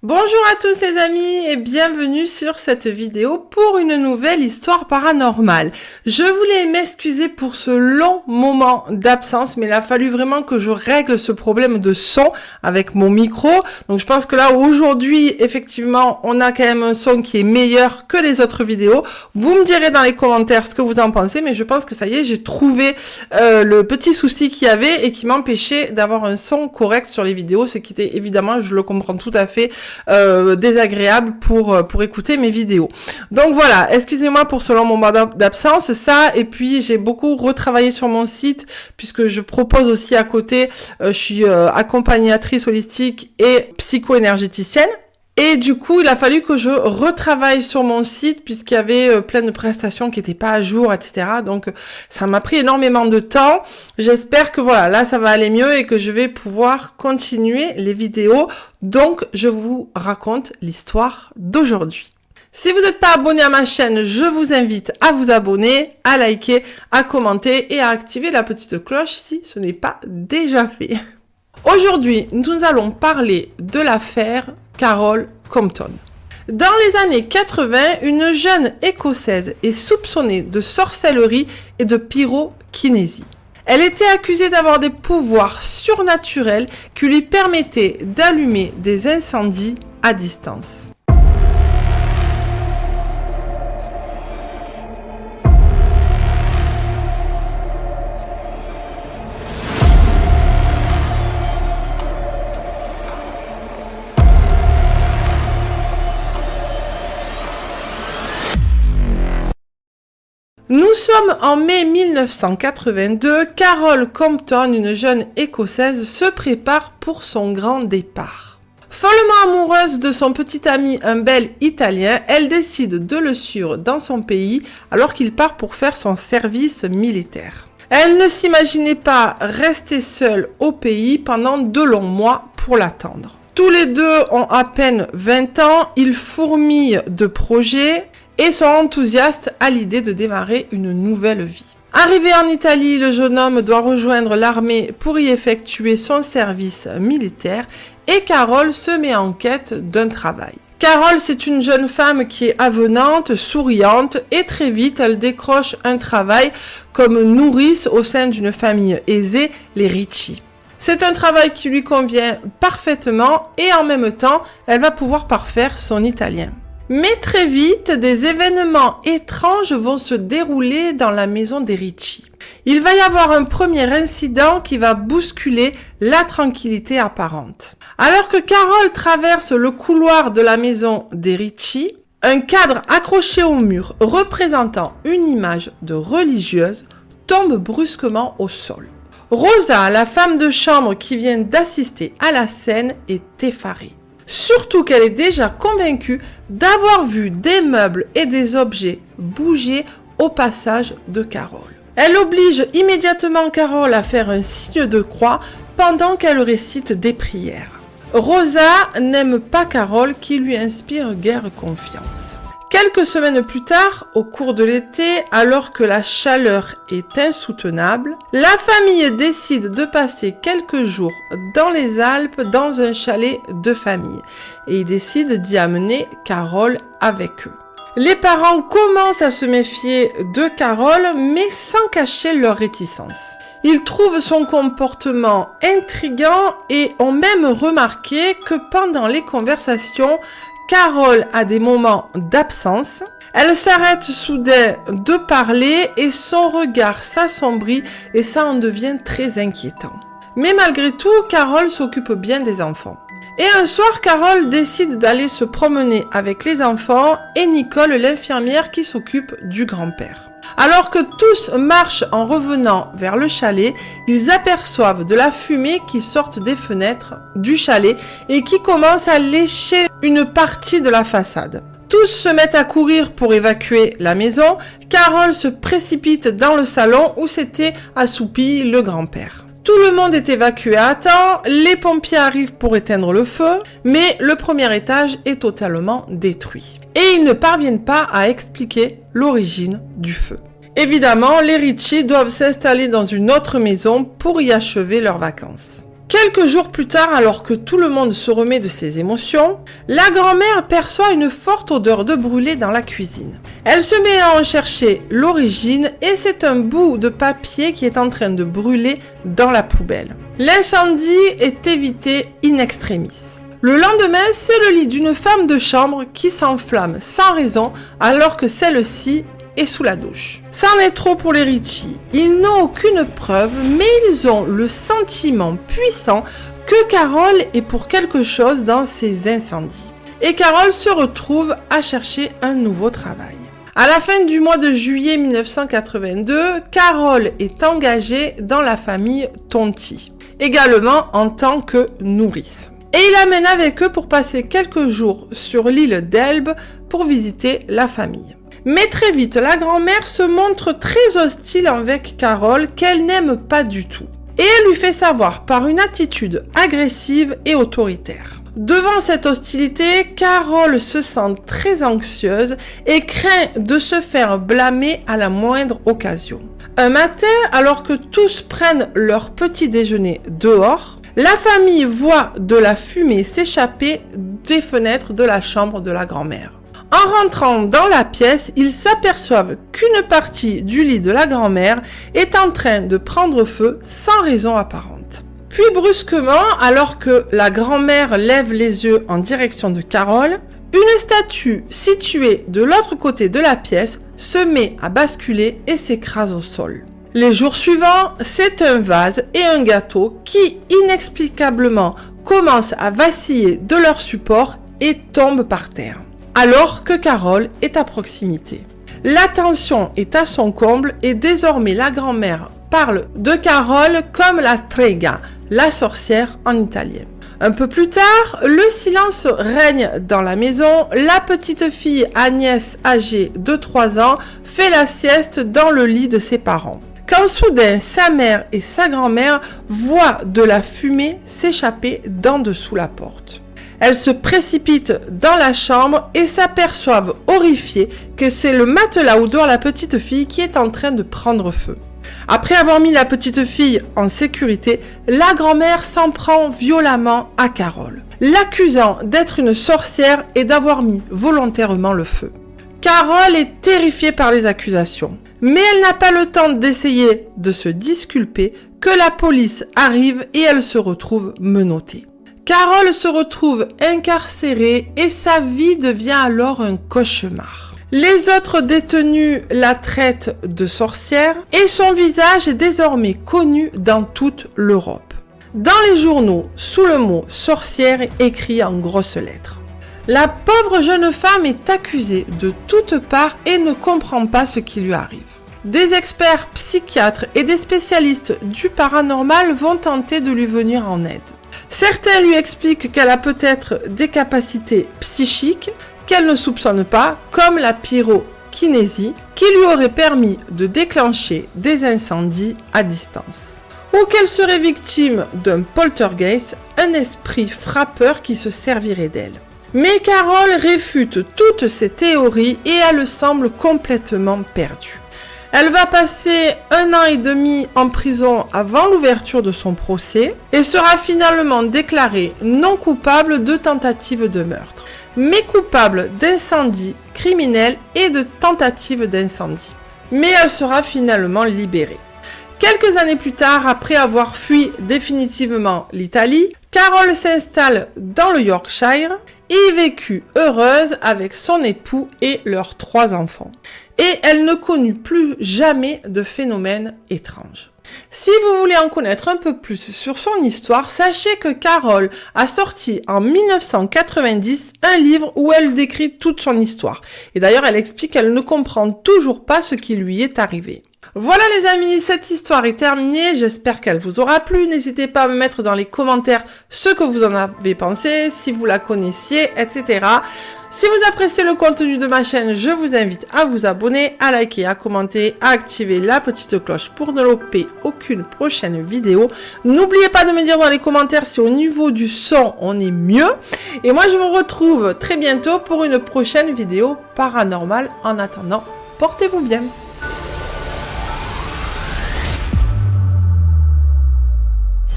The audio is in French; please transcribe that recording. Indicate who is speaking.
Speaker 1: Bonjour à tous les amis et bienvenue sur cette vidéo pour une nouvelle histoire paranormale. Je voulais m'excuser pour ce long moment d'absence, mais il a fallu vraiment que je règle ce problème de son avec mon micro. Donc je pense que là aujourd'hui, effectivement, on a quand même un son qui est meilleur que les autres vidéos. Vous me direz dans les commentaires ce que vous en pensez, mais je pense que ça y est, j'ai trouvé le petit souci qu'il y avait et qui m'empêchait d'avoir un son correct sur les vidéos, ce qui était évidemment, je le comprends tout à fait, désagréable pour écouter mes vidéos. Donc voilà, excusez-moi pour ce long moment d'absence, ça, et puis j'ai beaucoup retravaillé sur mon site, puisque je propose aussi à côté, je suis accompagnatrice holistique et psycho-énergéticienne. Et du coup, il a fallu que je retravaille sur mon site puisqu'il y avait plein de prestations qui n'étaient pas à jour, etc. Donc, ça m'a pris énormément de temps. J'espère que voilà, là, ça va aller mieux et que je vais pouvoir continuer les vidéos. Donc, je vous raconte l'histoire d'aujourd'hui. Si vous n'êtes pas abonné à ma chaîne, je vous invite à vous abonner, à liker, à commenter et à activer la petite cloche si ce n'est pas déjà fait. Aujourd'hui, nous allons parler de l'affaire Carol Compton. Dans les années 80, une jeune Écossaise est soupçonnée de sorcellerie et de pyrokinésie. Elle était accusée d'avoir des pouvoirs surnaturels qui lui permettaient d'allumer des incendies à distance. Nous sommes en mai 1982, Carol Compton, une jeune Écossaise, se prépare pour son grand départ. Follement amoureuse de son petit ami, un bel Italien, elle décide de le suivre dans son pays alors qu'il part pour faire son service militaire. Elle ne s'imaginait pas rester seule au pays pendant 2 longs mois pour l'attendre. Tous les deux ont à peine 20 ans, ils fourmillent de projets et sont enthousiastes à l'idée de démarrer une nouvelle vie. Arrivé en Italie, le jeune homme doit rejoindre l'armée pour y effectuer son service militaire et Carol se met en quête d'un travail. Carol, c'est une jeune femme qui est avenante, souriante et très vite, elle décroche un travail comme nourrice au sein d'une famille aisée, les Ricci. C'est un travail qui lui convient parfaitement et en même temps, elle va pouvoir parfaire son italien. Mais très vite, des événements étranges vont se dérouler dans la maison des Ricci. Il va y avoir un premier incident qui va bousculer la tranquillité apparente. Alors que Carol traverse le couloir de la maison des Ricci, un cadre accroché au mur représentant une image de religieuse tombe brusquement au sol. Rosa, la femme de chambre qui vient d'assister à la scène, est effarée. Surtout qu'elle est déjà convaincue d'avoir vu des meubles et des objets bouger au passage de Carol. Elle oblige immédiatement Carol à faire un signe de croix pendant qu'elle récite des prières. Rosa n'aime pas Carol qui lui inspire guère confiance. Quelques semaines plus tard, au cours de l'été, alors que la chaleur est insoutenable, la famille décide de passer quelques jours dans les Alpes dans un chalet de famille et ils décident d'y amener Carol avec eux. Les parents commencent à se méfier de Carol, mais sans cacher leur réticence. Ils trouvent son comportement intriguant et ont même remarqué que pendant les conversations, Carol a des moments d'absence. Elle s'arrête soudain de parler et son regard s'assombrit et ça en devient très inquiétant. Mais malgré tout, Carol s'occupe bien des enfants. Et un soir, Carol décide d'aller se promener avec les enfants et Nicole, l'infirmière qui s'occupe du grand-père. Alors que tous marchent en revenant vers le chalet, ils aperçoivent de la fumée qui sort des fenêtres du chalet et qui commence à lécher une partie de la façade. Tous se mettent à courir pour évacuer la maison. Carol se précipite dans le salon où s'était assoupi le grand-père. Tout le monde est évacué à temps, les pompiers arrivent pour éteindre le feu, mais le premier étage est totalement détruit. Et ils ne parviennent pas à expliquer l'origine du feu. Évidemment, les Ricci doivent s'installer dans une autre maison pour y achever leurs vacances. Quelques jours plus tard, alors que tout le monde se remet de ses émotions, la grand-mère perçoit une forte odeur de brûlé dans la cuisine. Elle se met à en chercher l'origine et c'est un bout de papier qui est en train de brûler dans la poubelle. L'incendie est évité in extremis. Le lendemain, c'est le lit d'une femme de chambre qui s'enflamme sans raison alors que celle-ci est sous la douche. C'en est trop pour les Ritchie. Ils n'ont aucune preuve, mais ils ont le sentiment puissant que Carol est pour quelque chose dans ces incendies. Et Carol se retrouve à chercher un nouveau travail. À la fin du mois de juillet 1982, Carol est engagée dans la famille Tonti, également en tant que nourrice. Et il l'amène avec eux pour passer quelques jours sur l'île d'Elbe pour visiter la famille. Mais très vite, la grand-mère se montre très hostile avec Carol qu'elle n'aime pas du tout. Et elle lui fait savoir par une attitude agressive et autoritaire. Devant cette hostilité, Carol se sent très anxieuse et craint de se faire blâmer à la moindre occasion. Un matin, alors que tous prennent leur petit déjeuner dehors, la famille voit de la fumée s'échapper des fenêtres de la chambre de la grand-mère. En rentrant dans la pièce, ils s'aperçoivent qu'une partie du lit de la grand-mère est en train de prendre feu sans raison apparente. Puis brusquement, alors que la grand-mère lève les yeux en direction de Carol, une statue située de l'autre côté de la pièce se met à basculer et s'écrase au sol. Les jours suivants, c'est un vase et un gâteau qui, inexplicablement, commencent à vaciller de leur support et tombent par terre, alors que Carol est à proximité. La tension est à son comble et désormais la grand-mère parle de Carol comme la strega, la sorcière en italien. Un peu plus tard, le silence règne dans la maison. La petite fille Agnès, âgée de 3 ans, fait la sieste dans le lit de ses parents. Quand soudain, sa mère et sa grand-mère voient de la fumée s'échapper d'en dessous la porte. Elles se précipitent dans la chambre et s'aperçoivent horrifiées que c'est le matelas où dort la petite fille qui est en train de prendre feu. Après avoir mis la petite fille en sécurité, la grand-mère s'en prend violemment à Carol, l'accusant d'être une sorcière et d'avoir mis volontairement le feu. Carol est terrifiée par les accusations, mais elle n'a pas le temps d'essayer de se disculper que la police arrive et elle se retrouve menottée. Carol se retrouve incarcérée et sa vie devient alors un cauchemar. Les autres détenus la traitent de sorcière et son visage est désormais connu dans toute l'Europe. Dans les journaux, sous le mot sorcière écrit en grosses lettres. La pauvre jeune femme est accusée de toutes parts et ne comprend pas ce qui lui arrive. Des experts psychiatres et des spécialistes du paranormal vont tenter de lui venir en aide. Certains lui expliquent qu'elle a peut-être des capacités psychiques qu'elle ne soupçonne pas, comme la pyrokinésie, qui lui aurait permis de déclencher des incendies à distance. Ou qu'elle serait victime d'un poltergeist, un esprit frappeur qui se servirait d'elle. Mais Carol réfute toutes ces théories et elle semble complètement perdue. Elle va passer 1 an et demi en prison avant l'ouverture de son procès et sera finalement déclarée non coupable de tentative de meurtre, mais coupable d'incendie criminel et de tentative d'incendie. Mais elle sera finalement libérée. Quelques années plus tard, après avoir fui définitivement l'Italie, Carol s'installe dans le Yorkshire et y vécut heureuse avec son époux et leurs 3 enfants. Et elle ne connut plus jamais de phénomènes étranges. Si vous voulez en connaître un peu plus sur son histoire, sachez que Carol a sorti en 1990 un livre où elle décrit toute son histoire. Et d'ailleurs, elle explique qu'elle ne comprend toujours pas ce qui lui est arrivé. Voilà les amis, cette histoire est terminée, j'espère qu'elle vous aura plu. N'hésitez pas à me mettre dans les commentaires ce que vous en avez pensé, si vous la connaissiez, etc. Si vous appréciez le contenu de ma chaîne, je vous invite à vous abonner, à liker, à commenter, à activer la petite cloche pour ne louper aucune prochaine vidéo. N'oubliez pas de me dire dans les commentaires si au niveau du son on est mieux. Et moi je vous retrouve très bientôt pour une prochaine vidéo paranormale. En attendant, portez-vous bien.